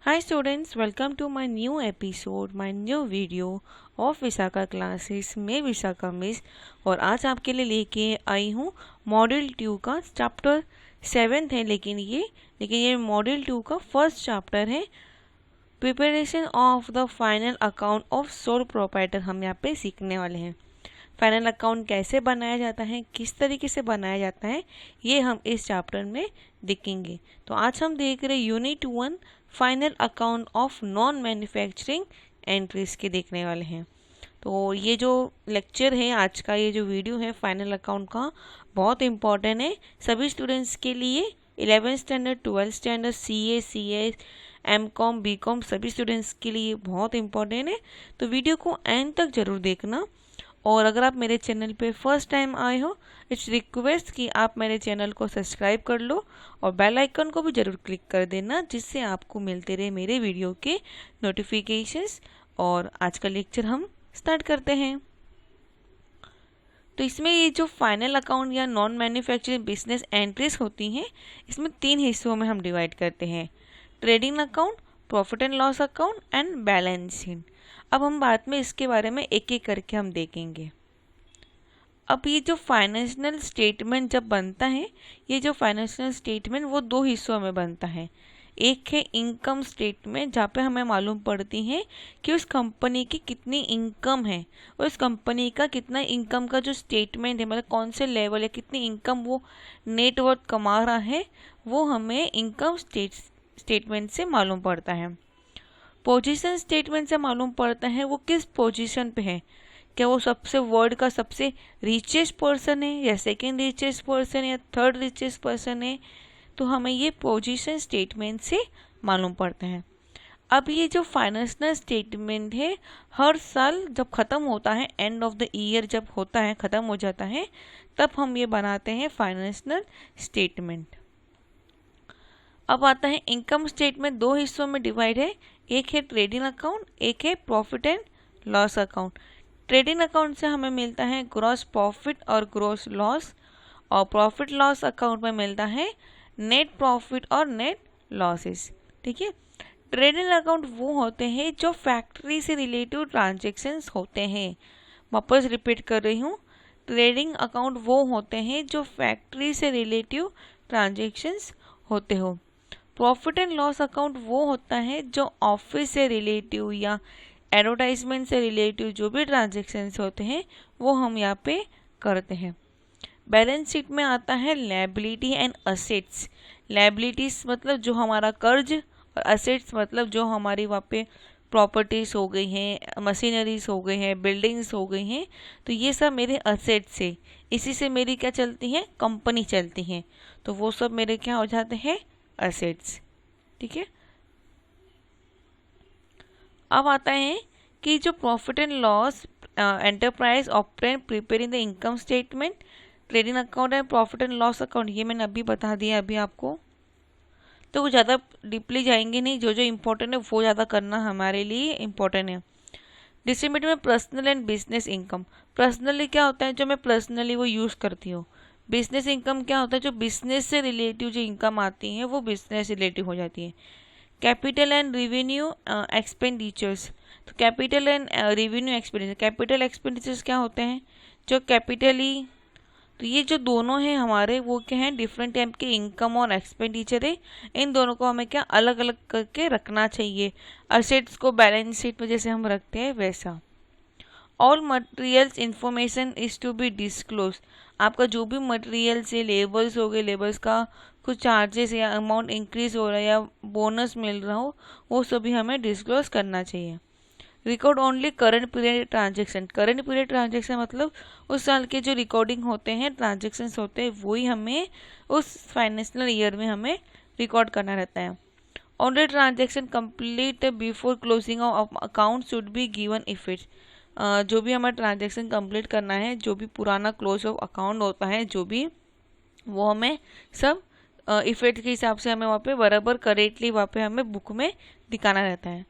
Hi students, welcome to my new episode, my new video of Vishakha classes में Vishakha miss. और आज आपके लिए लेके आई हूँ मॉड्यूल 2 का चैप्टर 7 है, लेकिन ये मॉड्यूल 2 का फर्स्ट चैप्टर है। Preparation of the final account of sole proprietor हम यहाँ पे सीखने वाले हैं। फाइनल अकाउंट कैसे बनाया जाता है, किस तरीके से बनाया जाता है, ये हम इस चैप्टर में देखेंगे। तो आज हम देख रहे unit 1 final account of non manufacturing entries के देखने वाले हैं। तो ये जो लेक्चर है, आज का ये जो वीडियो है फाइनल अकाउंट का, बहुत इम्पॉर्टेंट है सभी स्टूडेंट्स के लिए। 11th standard, 12th standard, CA M.Com B.Com सभी स्टूडेंट्स के लिए बहुत इम्पॉर्टेंट है। तो वीडियो को एंड तक जरूर देखना। और अगर आप मेरे चैनल पे फर्स्ट टाइम आए हो, इट्स रिक्वेस्ट कि आप मेरे चैनल को सब्सक्राइब कर लो और बेल आइकन को भी ज़रूर क्लिक कर देना, जिससे आपको मिलते रहे मेरे वीडियो के नोटिफिकेशंस। और आज का लेक्चर हम स्टार्ट करते हैं। तो इसमें ये जो फाइनल अकाउंट या नॉन मैन्युफैक्चरिंग बिजनेस एंट्रीज होती हैं, इसमें 3 हिस्सों में हम डिवाइड करते हैं: trading account, profit and loss account and balance sheet. अब हम बाद में इसके बारे में एक एक करके हम देखेंगे। अब ये जो फाइनेंशियल स्टेटमेंट जब बनता है, ये जो फाइनेंशियल स्टेटमेंट वो 2 हिस्सों में बनता है। एक है इनकम स्टेटमेंट, जहाँ पे हमें मालूम पड़ती है कि उस कंपनी की कितनी इनकम है और उस कंपनी का कितना इनकम का जो स्टेटमेंट है, मतलब कौन से लेवल है, कितनी इनकम वो नेटवर्थ कमा रहा है, वो हमें इनकम स्टेटमेंट से मालूम पड़ता है। पोजीशन स्टेटमेंट से मालूम पड़ता है वो किस पोजीशन पे है, क्या वो सबसे वर्ल्ड का सबसे रिचेस्ट पर्सन है या सेकेंड रिचेस्ट पर्सन या थर्ड रिचेस्ट पर्सन है, तो हमें ये पोजीशन स्टेटमेंट से मालूम पड़ता है। अब ये जो फाइनेंशियल स्टेटमेंट है, हर साल जब ख़त्म होता है, एंड ऑफ द ईयर जब होता है, ख़त्म हो जाता है, तब हम ये बनाते हैं फाइनेंशियल स्टेटमेंट। अब आता है इनकम स्टेटमेंट, 2 हिस्सों में डिवाइड है। एक है ट्रेडिंग अकाउंट, एक है profit and loss account. Trading account से हमें मिलता है ग्रॉस प्रॉफिट और ग्रॉस लॉस, और प्रॉफिट लॉस अकाउंट में मिलता है नेट प्रॉफिट और नेट लॉसेस। ठीक है। ट्रेडिंग अकाउंट वो होते हैं जो फैक्ट्री से रिलेटिव ट्रांजेक्शन्स होते हैं। वापस रिपीट कर रही हूँ, ट्रेडिंग अकाउंट वो होते हैं जो फैक्ट्री से रिलेटिव ट्रांजेक्शन्स होते हो। प्रॉफिट एंड लॉस अकाउंट वो होता है जो ऑफिस से रिलेटिव या एडवर्टाइजमेंट से रिलेटिव जो भी ट्रांजेक्शन्स होते हैं वो हम यहाँ पे करते हैं। बैलेंस शीट में आता है लायबिलिटी एंड असेट्स। लायबिलिटीज मतलब जो हमारा कर्ज, और असेट्स मतलब जो हमारी वहाँ पे प्रॉपर्टीज हो गई हैं, मशीनरीज हो गई हैं, बिल्डिंग्स हो गई हैं, तो ये सब मेरे असेट्स से, इसी से मेरी क्या चलती है, कंपनी चलती है, तो वो सब मेरे क्या हो जाते हैं, असेट्स। ठीक है। अब आता है कि जो profit and loss enterprise operate preparing the income statement, trading account and profit and loss account, ये मैंने अभी बता दिया अभी आपको, तो वो ज़्यादा डीपली जाएंगे नहीं। जो जो इम्पोर्टेंट है वो ज़्यादा करना हमारे लिए इम्पोर्टेंट है। डिस्ट्रीब्यूट में personal and business income. Personally क्या होता है, जो मैं पर्सनली वो यूज़ करती हूँ। बिजनेस इनकम क्या होता है, जो बिजनेस से रिलेटिव जो इनकम आती है वो बिजनेस रिलेटिव हो जाती है। Capital and revenue expenditures. तो capital and revenue expenditure, capital expenditures क्या होते हैं, जो कैपिटली, तो ये जो दोनों हैं हमारे, वो क्या हैं, डिफरेंट टाइप के इनकम और एक्सपेंडिचर है। इन दोनों को हमें क्या अलग अलग करके रखना चाहिए। असेट्स को बैलेंस शीट में जैसे हम रखते हैं वैसा। All materials information is to be disclose. आपका जो भी मटेरियल्स है, लेबर्स हो गए, लेबर्स का कुछ चार्जेस या अमाउंट इंक्रीज हो रहा है या बोनस मिल रहा हो, वो सभी हमें डिस्क्लोज करना चाहिए। Record only current period transaction. Current period transaction मतलब उस साल के जो रिकॉर्डिंग होते हैं, ट्रांजेक्शन्स होते हैं, वही हमें उस फाइनेंशियल ईयर में हमें रिकॉर्ड करना रहता है। Only transaction complete before closing of account should be given effect. जो भी हमें ट्रांजेक्शन कंप्लीट करना है, जो भी पुराना क्लोज ऑफ अकाउंट होता है, जो भी, वो हमें सब इफेक्ट के हिसाब से हमें वहाँ पे बराबर करेक्टली वहाँ पे हमें बुक में दिखाना रहता है।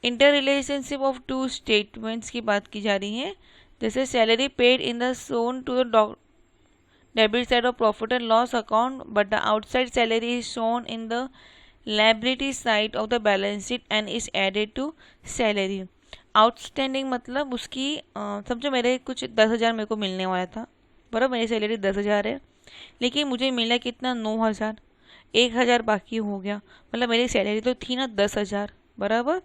इंटर रिलेशनशिप ऑफ 2 स्टेटमेंट्स की बात की जा रही है। जैसे salary paid in the shown to the debit side of profit and loss account, but the outside salary is shown in the liability side of the balance sheet and is added to salary. Outstanding मतलब उसकी समझो मेरे कुछ 10,000 मेरे को मिलने वाला था, बराबर, मेरी सैलरी 10,000 है, लेकिन मुझे मिला कितना 9,000, 1,000 बाकी हो गया, मतलब मेरी सैलरी तो थी ना 10,000, बराबर।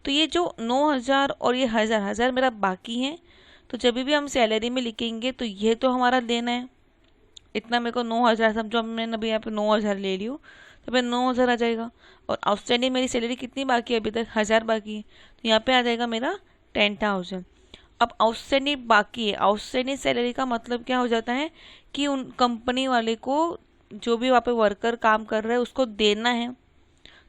तो ये जो 9,000 और ये 1,000 मेरा बाकी है, तो जब भी हम सैलरी में लिखेंगे तो ये तो हमारा देना है, इतना मेरे को 9,000, समझो मैंने अभी यहाँ पे 9,000 ले लियो तो फिर 9,000 आ जाएगा। और आउटस्टैंडिंग मेरी सैलरी कितनी बाकी है, अभी तक 1,000 बाकी है, तो यहाँ पे आ जाएगा मेरा 10,000। अब आउटस्टैंडिंग बाकी है, आउटस्टैंडिंग सैलरी का मतलब क्या हो जाता है कि उन कंपनी वाले को जो भी वहाँ पे वर्कर काम कर रहा है उसको देना है,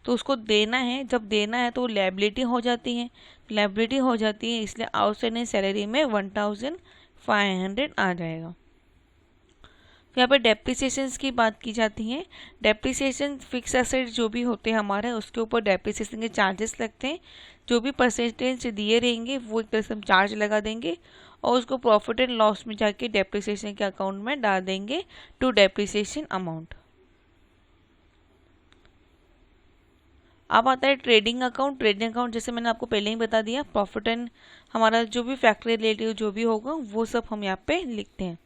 तो उसको देना है, जब देना है तो वो लायबिलिटी हो जाती है, लायबिलिटी हो जाती है, इसलिए आउटस्टैंडिंग सैलरी में 1,500 आ जाएगा। यहाँ पे डेप्रिसिएशंस की बात की जाती है। डेप्रिसिएशन फिक्स एसेट जो भी होते हैं हमारे, उसके ऊपर डेप्रिसिएशन के चार्जेस लगते हैं, जो भी परसेंटेज दिए रहेंगे वो एक तरह से हम चार्ज लगा देंगे और उसको प्रॉफिट एंड लॉस में जाके डेप्रिसिएशन के अकाउंट में डाल देंगे टू डेप्रिसिएशन अमाउंट। अब आता है ट्रेडिंग अकाउंट। ट्रेडिंग अकाउंट जैसे मैंने आपको पहले ही बता दिया, प्रॉफिट एंड हमारा जो भी फैक्ट्री रिलेटिव जो भी होगा वो सब हम यहाँ पे लिखते हैं।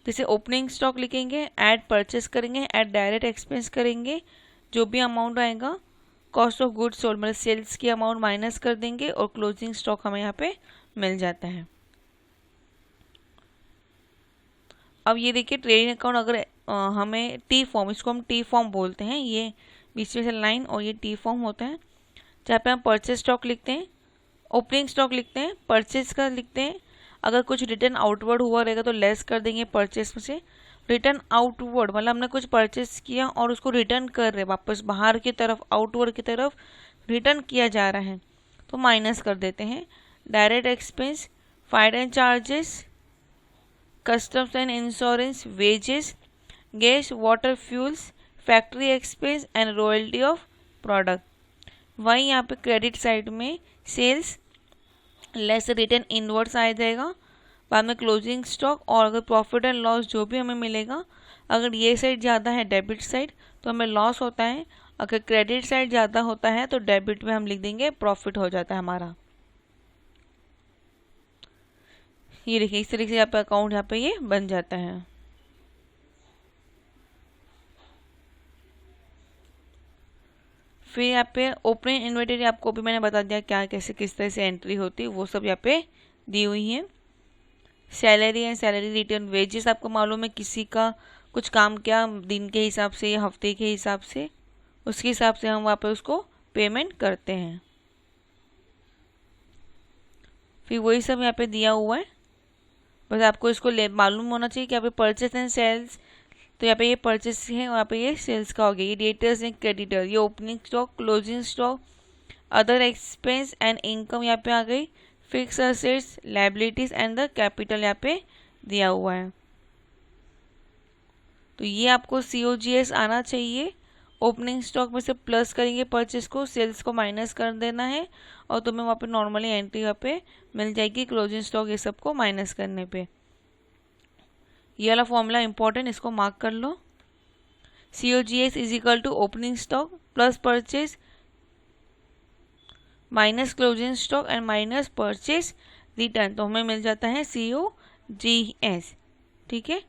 जैसे ओपनिंग स्टॉक लिखेंगे, ऐड परचेस करेंगे, ऐड डायरेक्ट एक्सपेंस करेंगे, जो भी अमाउंट आएगा कॉस्ट ऑफ गुड्स सोल्ड मतलब सेल्स की अमाउंट माइनस कर देंगे और क्लोजिंग स्टॉक हमें यहाँ पे मिल जाता है। अब ये देखिए ट्रेडिंग अकाउंट अगर हमें टी फॉर्म, इसको हम टी फॉर्म बोलते हैं, ये बीच में से लाइन और ये टी फॉर्म होता है, जहाँ पे हम परचेस स्टॉक लिखते हैं, ओपनिंग स्टॉक लिखते हैं, परचेस का लिखते हैं, अगर कुछ रिटर्न आउटवर्ड हुआ रहेगा तो लेस कर देंगे परचेस में से। रिटर्न आउटवर्ड मतलब हमने कुछ परचेस किया और उसको रिटर्न कर रहे वापस बाहर की तरफ, आउटवर्ड की तरफ रिटर्न किया जा रहा है तो माइनस कर देते हैं। Direct expense, FIDE and charges, customs and insurance, wages, gas water fuels, factory expense and royalty of product. वहीं यहाँ पे क्रेडिट साइड में सेल्स लेस रिटर्न इनवर्ड्स आ जाएगा, बाद में क्लोजिंग स्टॉक, और अगर प्रॉफिट एंड लॉस जो भी हमें मिलेगा, अगर ये साइड ज़्यादा है डेबिट साइड तो हमें लॉस होता है, अगर क्रेडिट साइड ज़्यादा होता है तो डेबिट में हम लिख देंगे प्रॉफिट हो जाता है हमारा। ये देखिए इस तरीके से यहाँ पे अकाउंट यहाँ पे ये बन जाता है। फिर यहाँ पे ओपनिंग इन्वेंटरी आपको भी मैंने बता दिया क्या कैसे किस तरह से एंट्री होती है, वो सब यहाँ पे दी हुई है। Salary and salary return, wages आपको मालूम है किसी का कुछ काम किया दिन के हिसाब से या हफ्ते के हिसाब से, उसके हिसाब से हम वहाँ पे उसको पेमेंट करते हैं। फिर वही सब यहाँ पे दिया हुआ है, बस आपको इसको मालूम होना चाहिए कि यहाँ पे परचेस एंड सेल्स, तो यहाँ पे ये परचेस है और यहाँ पे ये सेल्स का हो गया, ये डेटर्स एंड क्रेडिटर, ये opening stock, closing stock, other expense and income यहाँ पे आ गई, fix assets, liabilities and the capital यहाँ पे दिया हुआ है। तो ये आपको COGS आना चाहिए। ओपनिंग स्टॉक में से प्लस करेंगे परचेस को, सेल्स को माइनस कर देना है और तुम्हें वहाँ पे नॉर्मली एंट्री यहाँ पे मिल जाएगी क्लोजिंग स्टॉक ये सब को माइनस करने पे। ये वाला फॉर्मूला इंपॉर्टेंट, इसको मार्क कर लो। COGS is equal to opening stock plus purchase minus closing stock and minus purchase return, तो हमें मिल जाता है COGS। ठीक है,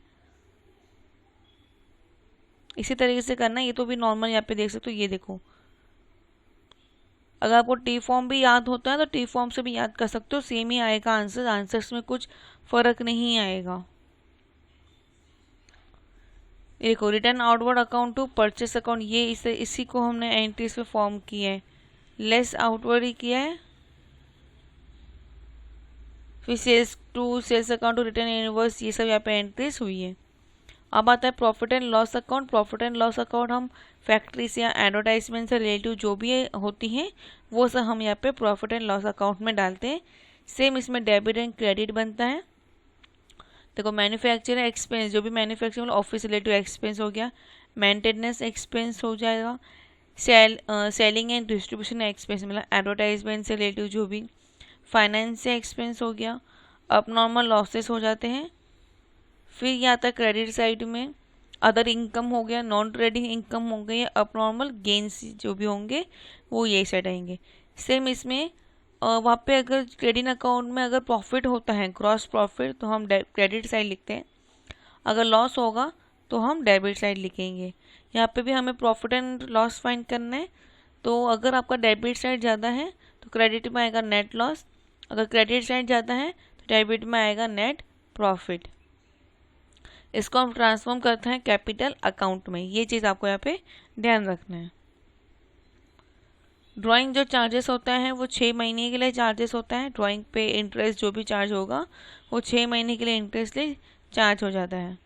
इसी तरीके से करना है। ये तो भी नॉर्मल यहाँ पे देख सकते हो, ये देखो अगर आपको टी फॉर्म भी याद होता है तो टी फॉर्म से भी याद कर सकते हो, सेम ही आएगा आंसर, आंसर्स में कुछ फर्क नहीं आएगा। देखो return outward account to purchase account, ये इसी को हमने एंट्रीज में फॉर्म किया है, लेस आउटवर्ड ही किया है। फिर sales to sales account to return inverse, ये सब यहाँ पे एंट्रीज हुई है। अब आता है profit and loss account. Profit and loss account हम फैक्ट्री से या एडवर्टाइजमेंट से रिलेटिव जो भी होती हैं वो सब हम यहाँ पे प्रॉफिट एंड लॉस अकाउंट में डालते हैं। सेम इसमें डेबिट एंड क्रेडिट बनता है। देखो मैन्युफैक्चर एक्सपेंस, जो भी मैन्युफैक्चर मतलब ऑफिस रिलेटिव एक्सपेंस हो गया, मेंटेनेंस एक्सपेंस हो जाएगा, सेलिंग एंड डिस्ट्रीब्यूशन एक्सपेंस मतलब एडवर्टाइजमेंट से रिलेटिव जो भी, फाइनेंस से एक्सपेंस हो गया, अब नॉर्मल लॉसेस हो जाते हैं। फिर ये आता है क्रेडिट साइड में अदर इनकम हो गया, नॉन ट्रेडिंग इनकम हो गई, अपनॉर्मल गेन्स जो भी होंगे वो ये साइड आएंगे। सेम इसमें वहाँ पे अगर ट्रेडिंग अकाउंट में अगर प्रॉफिट होता है, ग्रॉस प्रॉफिट, तो हम क्रेडिट साइड लिखते हैं, अगर लॉस होगा तो हम डेबिट साइड लिखेंगे। यहाँ पे भी हमें प्रॉफिट एंड लॉस फाइंड करना है, तो अगर आपका डेबिट साइड ज़्यादा है तो क्रेडिट में आएगा नेट लॉस, अगर क्रेडिट साइड ज़्यादा है तो डेबिट में आएगा नेट प्रॉफिट। इसको हम ट्रांसफॉर्म करते हैं कैपिटल अकाउंट में, ये चीज़ आपको यहाँ पे ध्यान रखना है। ड्राइंग जो चार्जेस होता है वो 6 महीने के लिए चार्जेस होता है, ड्राइंग पे इंटरेस्ट जो भी चार्ज होगा वो 6 महीने के लिए इंटरेस्ट ले चार्ज हो जाता है।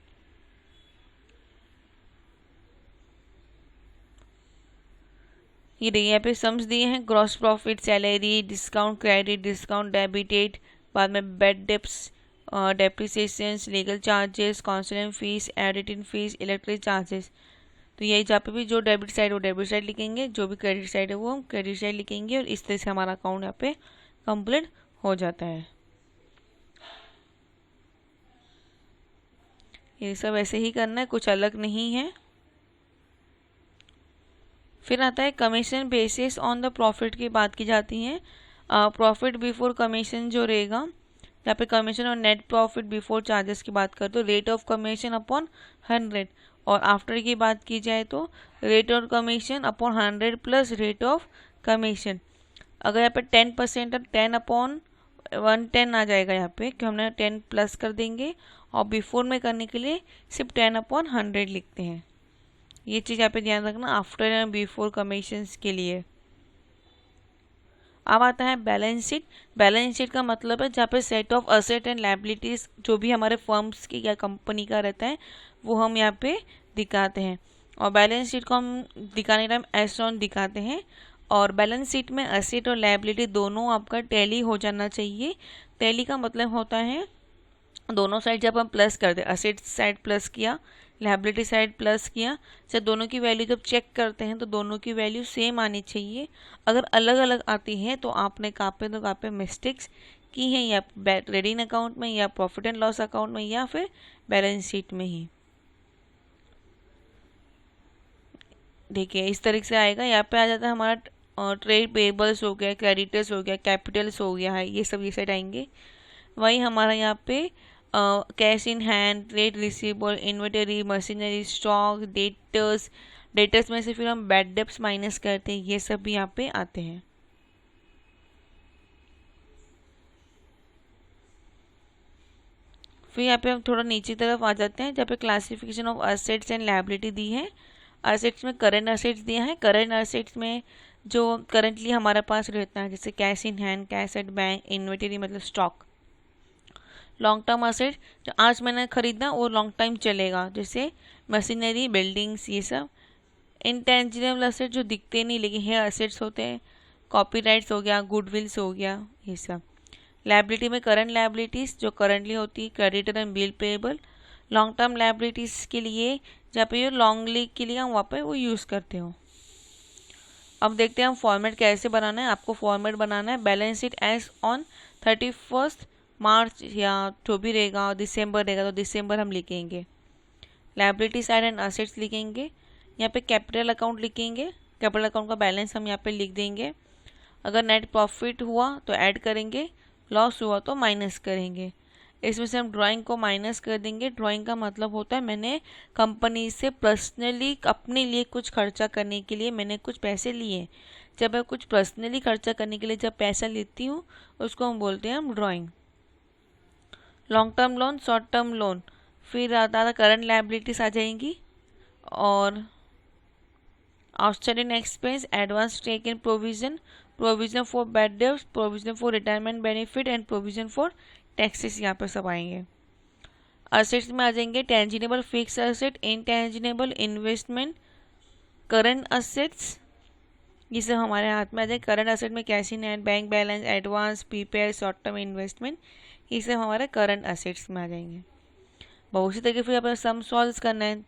ये देखिए यहाँ पे सम्स दिए हैं, gross profit, salary, discount credit, discount debited, बाद में bad debts, depreciations, legal charges, counselling fees, auditing fees, electric charges. तो यही जहाँ पे भी जो डेबिट साइड वो डेबिट साइड लिखेंगे, जो भी क्रेडिट साइड है वो हम क्रेडिट साइड लिखेंगे, और इस तरह से हमारा अकाउंट यहाँ पे कंप्लीट हो जाता है। ये सब ऐसे ही करना है, कुछ अलग नहीं है। फिर आता है commission basis on the profit की बात की जाती है। प्रॉफिट बिफोर कमीशन जो रहेगा, यहाँ पे कमीशन और नेट प्रॉफिट बिफोर चार्जेस की बात करते हो, रेट ऑफ कमीशन अपॉन 100, और आफ्टर की बात की जाए तो rate of commission upon 100 plus rate of commission. अगर यहाँ पे 10% है, 10 अपॉन 110 आ जाएगा यहाँ पे, कि हमने 10 प्लस कर देंगे, और बिफोर में करने के लिए सिर्फ 10 अपॉन 100 लिखते हैं। ये चीज़ यहाँ पे ध्यान रखना आफ्टर एंड बिफोर कमीशंस के लिए। अब आता है बैलेंस शीट। बैलेंस शीट का मतलब है जहाँ पे set of asset and liabilities जो भी हमारे फर्म्स की या कंपनी का रहता है वो हम यहाँ पे दिखाते हैं, और बैलेंस शीट को हम दिखाने टाइम एज ऑन दिखाते हैं। और बैलेंस शीट में असेट और लायबिलिटी दोनों आपका टैली हो जाना चाहिए। टैली का मतलब होता है दोनों साइड जब हम प्लस करते हैं, असेट साइड प्लस किया, लायबिलिटी साइड प्लस किया, जब दोनों की वैल्यू जब चेक करते हैं तो दोनों की वैल्यू सेम आनी चाहिए। अगर अलग अलग आती है तो आपने कहाँ पे मिस्टेक्स की हैं, या ट्रेडिंग अकाउंट में, या प्रॉफिट एंड लॉस अकाउंट में, या फिर बैलेंस शीट में ही। देखिए इस तरीके से आएगा। यहाँ पे आ जाता है हमारा ट्रेड पेबल्स हो गया, क्रेडिटर्स हो गया, कैपिटल्स हो गया है, ये सब ये साइड आएंगे। वही हमारा यहाँ पे cash in hand, trade receivable, inventory, machinery, stock, debtors, debtors में से फिर हम बैड डेप्स माइनस करते हैं, ये सब भी यहाँ पे आते हैं। फिर यहाँ पे हम थोड़ा नीचे तरफ आ जाते हैं जहाँ पे classification of assets and liability दी है। असेट्स में करंट असेट्स दिया है। करंट असेट्स में जो करंटली हमारे पास रहता है, जैसे cash in hand, cash at bank, inventory मतलब स्टॉक। लॉन्ग टर्म असेट जो आज मैंने खरीदा वो लॉन्ग टाइम चलेगा, जैसे मशीनरी, बिल्डिंग्स, ये सब। इनटेंजिबल असेट जो दिखते नहीं लेकिन है असेट्स होते हैं, कॉपीराइट्स हो गया, गुडविल्स हो गया, ये सब। लायबिलिटी में करंट लायबिलिटीज़ जो करंटली होती है, creditor and bill payable. Long term liabilities के लिए जहाँ पे ये लॉन्ग लीग के लिए हम वहाँ पे वो यूज़ करते हो। अब देखते हैं हम फॉर्मेट कैसे बनाना है। आपको फॉर्मेट बनाना है बैलेंस शीट एज ऑन 31 मार्च या जो भी रहेगा, दिसंबर रहेगा तो दिसंबर हम लिखेंगे। लायबिलिटी साइड एंड असेट्स लिखेंगे। यहाँ पे कैपिटल अकाउंट लिखेंगे, कैपिटल अकाउंट का बैलेंस हम यहाँ पे लिख देंगे। अगर नेट प्रॉफिट हुआ तो ऐड करेंगे, लॉस हुआ तो माइनस करेंगे। इसमें से हम ड्राइंग को माइनस कर देंगे। ड्राइंग का मतलब होता है मैंने कंपनी से पर्सनली अपने लिए कुछ खर्चा करने के लिए मैंने कुछ पैसे लिए। जब मैं कुछ पर्सनली खर्चा करने के लिए जब पैसा लेती हूँ उसको हम बोलते हैं हम drawing. Long term loan, short term loan, फिर आता करंट लायबिलिटीज आ जाएंगी, और outstanding expense, advance tech in provision, provision for bad debts, provision for retirement benefit and provision for taxes, यहाँ पर सब आएंगे। असेट्स में आ जाएंगे tangible fixed asset, intangible investment, current assets, ये सब हमारे हाथ में आ जाए। करंट असेट में cash in hand, bank balance, advance, prepaid, short term investment, ये सब हमारे करंट असेट्स में आ जाएंगे। बहुत सी तरीके फिर अपने सम सॉल्व करना है।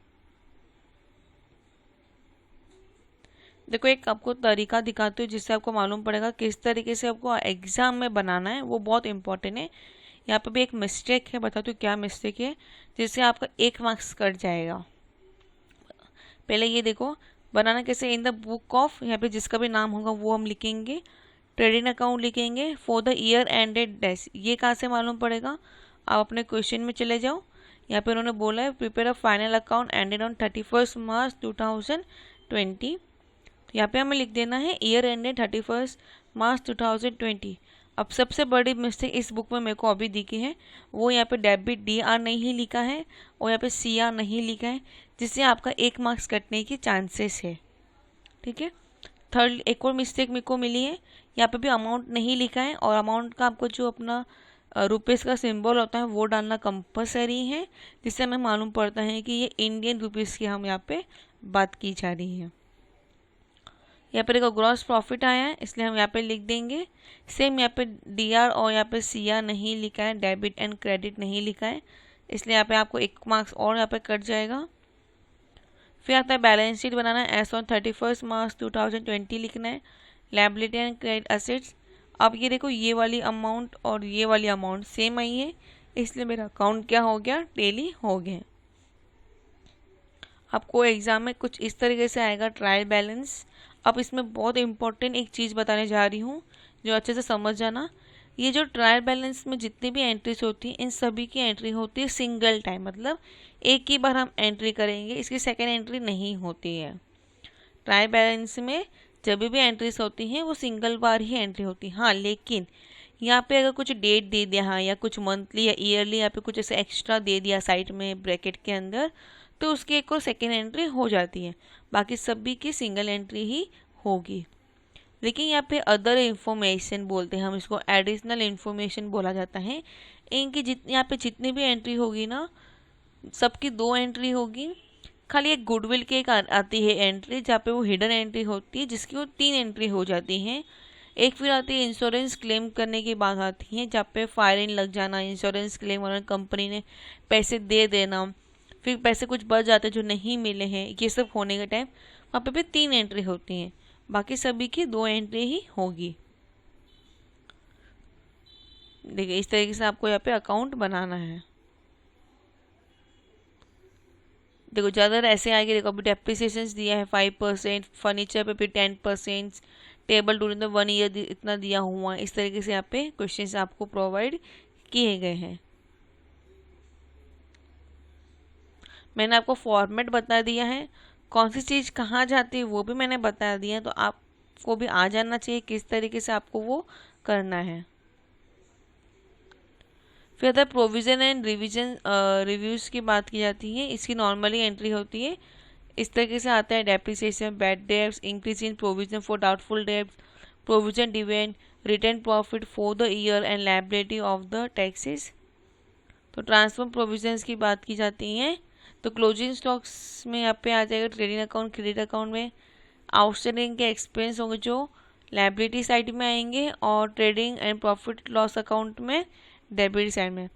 देखो एक आपको तरीका दिखाती हूँ जिससे आपको मालूम पड़ेगा किस तरीके से आपको एग्जाम में बनाना है, वो बहुत इंपॉर्टेंट है। यहाँ पे भी एक मिस्टेक है, बताती हूँ क्या मिस्टेक है जिससे आपका 1 मार्क्स कट जाएगा। पहले ये देखो बनाना कैसे, इन द बुक ऑफ, यहाँ पे जिसका भी नाम होगा वो हम लिखेंगे, ट्रेडिंग अकाउंट लिखेंगे for the year ended dash. ये कहाँ से मालूम पड़ेगा, आप अपने क्वेश्चन में चले जाओ, यहाँ पे उन्होंने बोला है prepare a final account ended on 31 मार्च 2020। यहाँ पे हमें लिख देना है ईयर एंडेड 31 मार्च 2020। अब सबसे बड़ी मिस्टेक इस बुक में मेरे को अभी दिखी है, वो यहाँ पे डेबिट DR नहीं लिखा है और यहाँ पे CR नहीं लिखा है, जिससे आपका 1 मार्क्स कटने की चांसेस है। ठीक है। थर्ड एक और मिस्टेक मेरे को मिली है, यहाँ पे भी अमाउंट नहीं लिखा है और अमाउंट का आपको जो अपना रुपीज़ का सिंबल होता है वो डालना कंपलसरी है, जिससे हमें मालूम पड़ता है कि ये इंडियन रुपीज़ की हम यहाँ पे बात की जा रही है। यहाँ पे देखो ग्रॉस प्रॉफिट आया है, इसलिए हम यहाँ पे लिख देंगे। सेम यहाँ पे DR और यहाँ पे CR नहीं लिखा है, डेबिट एंड क्रेडिट नहीं लिखा है, इसलिए यहाँ पे आपको 1 मार्क्स और यहाँ पे कट जाएगा। फिर आता है बैलेंस शीट बनाना है, एज ऑन 31 मार्च 2020 लिखना है, लायबिलिटी एंड क्रेडिट असेट्स। अब ये देखो ये वाली अमाउंट और ये वाली अमाउंट सेम आई है, इसलिए मेरा अकाउंट क्या हो गया, टैली हो गया। आपको एग्जाम में कुछ इस तरीके से आएगा ट्रायल बैलेंस। अब इसमें बहुत इंपॉर्टेंट एक चीज़ बताने जा रही हूँ, जो अच्छे से समझ जाना। ये जो ट्रायल बैलेंस में जितनी भी एंट्रीज होती हैं, इन सभी की एंट्री होती है सिंगल टाइम, मतलब एक ही बार हम एंट्री करेंगे, इसकी सेकेंड एंट्री नहीं होती है। ट्रायल बैलेंस में जब भी एंट्रीज होती हैं वो सिंगल बार ही एंट्री होती है। हाँ, लेकिन यहाँ पे अगर कुछ डेट दे दिया, हाँ, या कुछ मंथली या ईयरली यहाँ पे कुछ ऐसे एक्स्ट्रा दे दिया साइड में ब्रैकेट के अंदर, तो उसकी एक और सेकेंड एंट्री हो जाती है, बाकी सभी की सिंगल एंट्री ही होगी। लेकिन यहाँ पे अदर इन्फॉर्मेशन बोलते हैं हम इसको, एडिशनल इन्फॉर्मेशन बोला जाता है। इनकी यहाँ पे जितनी भी एंट्री होगी ना, सबकी 2 एंट्री होगी। खाली एक गुडविल की एक आती है एंट्री, जहाँ पे वो हिडन एंट्री होती है, जिसकी वो 3 एंट्री हो जाती हैं। एक फिर आती है इंश्योरेंस क्लेम करने की बात आती है, जहाँ पे फाइन लग जाना, इंश्योरेंस क्लेम और कंपनी ने पैसे दे देना, फिर पैसे कुछ बच जाते जो नहीं मिले हैं, ये सब होने के टाइम वहाँ पे भी 3 एंट्री होती हैं, बाकी सभी की 2 एंट्री ही होगी। देखिए इस तरीके से आपको यहाँ पे अकाउंट बनाना है। देखो ज़्यादातर ऐसे आएंगे, देखो अभी डेप्रिसिएशन दिया है 5%, फर्नीचर पे भी 10%, टेबल ड्यूरिंग द 1 ईयर इतना दिया हुआ है। इस तरीके से यहाँ पे क्वेश्चन आपको प्रोवाइड किए गए हैं। मैंने आपको फॉर्मेट बता दिया है, कौन सी चीज़ कहाँ जाती है वो भी मैंने बता दिया है, तो आपको भी आ जाना चाहिए किस तरीके से आपको वो करना है। फिर other provision and revision reviews की बात की जाती है, इसकी नॉर्मली एंट्री होती है इस तरीके से आता है, depreciation, bad debts, increase in provision for doubtful debts, provision dividend, return profit for the year and liability of the taxes. तो ट्रांसफर प्रोविजंस की बात की जाती है, तो क्लोजिंग स्टॉक्स में यहाँ पे आ जाएगा ट्रेडिंग अकाउंट, क्रेडिट अकाउंट में आउटस्टैंडिंग के एक्सपेंस होंगे जो लायबिलिटी साइड में आएंगे, और trading and profit loss account में डेबिट साइड में,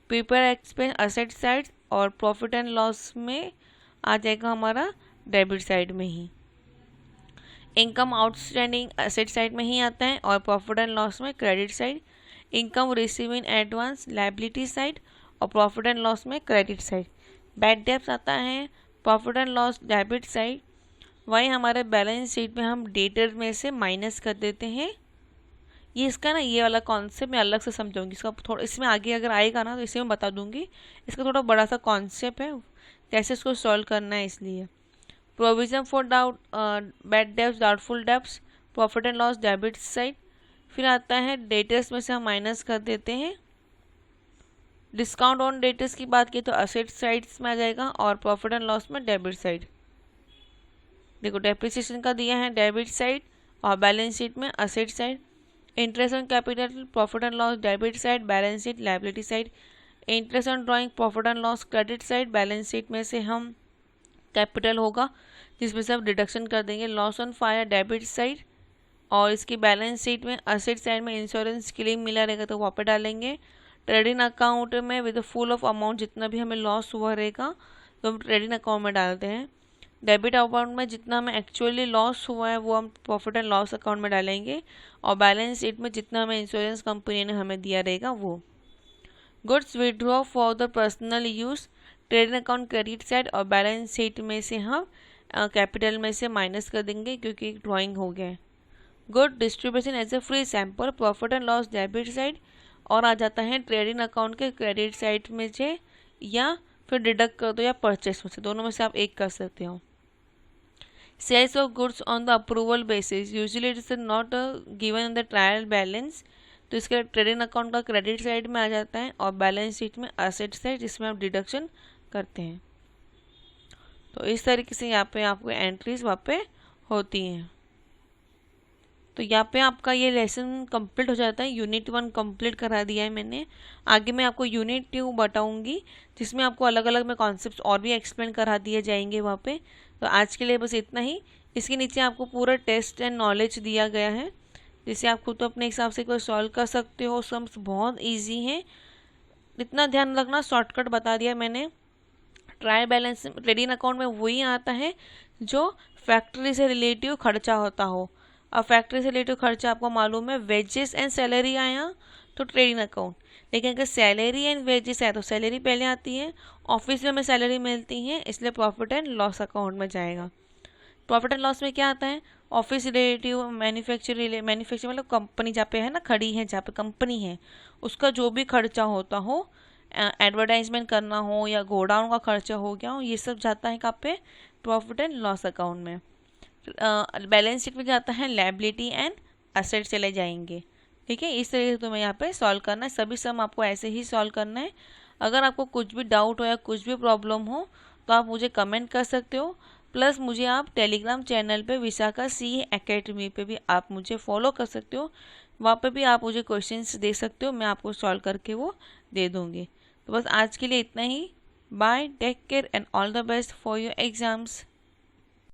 प्रिपेयर एक्सपेंस असेट साइड, और प्रॉफिट एंड लॉस में आ जाएगा हमारा डेबिट साइड में ही। इनकम आउटस्टैंडिंग असेट साइड में ही आता है, और प्रॉफिट एंड लॉस में credit side. Income receive in advance liability side, और प्रॉफिट एंड लॉस में क्रेडिट साइड। बैड डेब्ट्स आता है profit and loss debit side. वहीं हमारे बैलेंस शीट में हम डेटर में से माइनस कर देते हैं। ये इसका ना ये वाला कॉन्सेप्ट मैं अलग से समझाऊंगी, इसका थोड़ा इसमें आगे अगर आएगा ना तो इसे मैं बता दूंगी। इसका थोड़ा बड़ा सा कॉन्सेप्ट है, कैसे इसको सॉल्व करना है, इसलिए provision for bad debts, doubtful debts, profit and loss debit side. फिर आता है डेटर्स में से हम माइनस कर देते हैं। डिस्काउंट ऑन डेटर्स की बात की तो असेट साइड्स में आ जाएगा, और प्रॉफिट एंड लॉस में डेबिट साइड। देखो डेप्रिसिएशन का दिया है डेबिट साइड, और बैलेंस शीट में asset side. Interest on capital, profit and loss debit side, balance sheet liability side. Interest on drawing, profit and loss credit side, balance sheet में से हम capital होगा जिसमें से हम डिडक्शन कर देंगे। Loss on fire debit side, और इसकी बैलेंस शीट में असेट साइड में इंश्योरेंस क्लेम मिला रहेगा तो वहाँ पे डालेंगे। ट्रेडिंग अकाउंट में विद फुल ऑफ अमाउंट जितना भी हमें लॉस हुआ रहेगा तो हम ट्रेडिंग अकाउंट में डालते हैं। डेबिट अकाउंट में जितना हमें एक्चुअली लॉस हुआ है वो हम प्रॉफिट एंड लॉस अकाउंट में डालेंगे, और बैलेंस शीट में जितना हमें इंश्योरेंस कंपनी ने हमें दिया रहेगा वो। Goods withdraw for the personal use, trading account credit side, और बैलेंस शीट में से हम कैपिटल में से माइनस कर देंगे क्योंकि एक ड्राइंग हो गया है। Good distribution as a free sample profit and loss debit side, और आ जाता है ट्रेडिंग अकाउंट के क्रेडिट साइड में से, या फिर डिडक्ट कर दो या परचेस में से, दोनों में से आप एक कर सकते हो। Sales of goods on the approval basis, usually it is not given in the trial balance, तो इसके ट्रेडिंग अकाउंट का क्रेडिट साइड में आ जाता है और बैलेंस शीट में असेट साइड, जिसमें आप डिडक्शन करते हैं। तो इस तरीके से यहाँ पे आपको एंट्रीज वहाँ पे होती हैं। तो यहाँ पे आपका ये लेसन कंप्लीट हो जाता है। यूनिट 1 कंप्लीट करा दिया है मैंने। आगे मैं आपको यूनिट 2 बताऊंगी, जिसमें आपको अलग अलग में कॉन्सेप्ट्स और भी एक्सप्लेन करा दिए जाएंगे वहाँ पे। तो आज के लिए बस इतना ही। इसके नीचे आपको पूरा टेस्ट एंड नॉलेज दिया गया है, जिसे आप खुद तो अपने हिसाब से कोई सॉल्व कर सकते हो। सम्स बहुत ईजी हैं, इतना ध्यान रखना, शॉर्टकट बता दिया मैंने। ट्रायल बैलेंस ट्रेडिंग अकाउंट में वही आता है जो फैक्ट्री से रिलेटिव खर्चा होता हो। अब फैक्ट्री से रिलेटिव खर्चा आपको मालूम है, वेजेस एंड सैलरी आया तो ट्रेडिंग अकाउंट, लेकिन अगर सैलरी एंड वेजेस है तो सैलरी पहले आती है, ऑफिस में हमें सैलरी मिलती है, इसलिए प्रॉफिट एंड लॉस अकाउंट में जाएगा। प्रॉफिट एंड लॉस में क्या आता है, ऑफिस रिलेटिव, मैन्युफैक्चर मतलब कंपनी जहाँ पे है ना, खड़ी है जहाँ पे कंपनी है, उसका जो भी खर्चा होता हो, एडवर्टाइजमेंट करना हो या गोडाउन का खर्चा हो गया हो, ये सब जाता है कहाँ पे, प्रॉफिट एंड लॉस अकाउंट में। बैलेंस शीट में जाता है लायबिलिटी एंड असेट चले जाएंगे। ठीक है, इस तरीके से तुम्हें यहाँ पे सॉल्व करना है। सभी सम आपको ऐसे ही सॉल्व करना है। अगर आपको कुछ भी डाउट हो या कुछ भी प्रॉब्लम हो तो आप मुझे कमेंट कर सकते हो। प्लस मुझे आप टेलीग्राम चैनल पे विशाखा CA एकेडमी पे भी आप मुझे फॉलो कर सकते हो। वहाँ पे भी आप मुझे क्वेश्चंस दे सकते हो, मैं आपको सॉल्व करके वो दे दूँगी। तो बस आज के लिए इतना ही। Bye, take care and all the best for your exams.